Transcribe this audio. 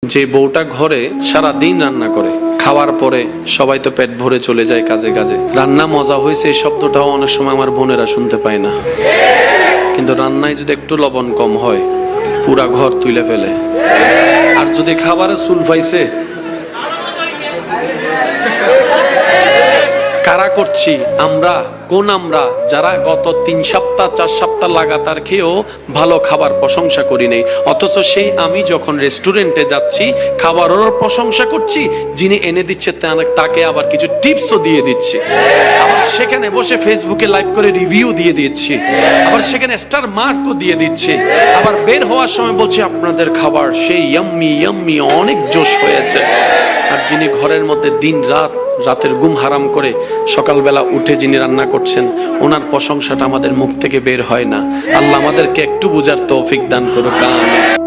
যে বউটা ঘরে সারা দিন রান্না করে, খাওয়ার পরে সবাই তো পেট ভরে চলে যায় কাজে কাজে, রান্না মজা হয়েছে এই শব্দটাও অনেক সময় আমার বোনেরা শুনতে পায় না। কিন্তু রান্নায় যদি একটু লবণ কম হয় পুরা ঘর তুলে ফেলে। আর যদি খাবারে চুল পাইছে, কারা করছি আমরা? কোন আমরা যারা গত 3 সপ্তাহ 4 সপ্তাহ লাগাতার খেয়েও ভালো খাবার প্রশংসা করি নাই, অথচ সেই আমি যখন রেস্টুরেন্টে যাচ্ছি খাবারেরও প্রশংসা করছি, যিনি এনে দিচ্ছে তাকে আবার কিছু টিপসও দিয়ে দিচ্ছি, আবার সেখানে বসে ফেসবুকে লাইভ করে রিভিউ দিয়ে দিচ্ছি, আবার সেখানে স্টার মার্কও দিয়ে দিচ্ছি, আবার বের হওয়ার সময় বলছি আপনাদের খাবার সেই ইয়াম্মি ইয়াম্মি, অনেক জোশ হয়েছে। আর যিনি ঘরের মধ্যে দিন রাতের ঘুম হারাম করে সকালবেলা উঠে যিনি রান্না করছেন, ওনার প্রশংসাটা আমাদের মুখ থেকে বের হয় না। আল্লাহ আমাদেরকে একটু বুঝার তৌফিক দান করুক। আমিন।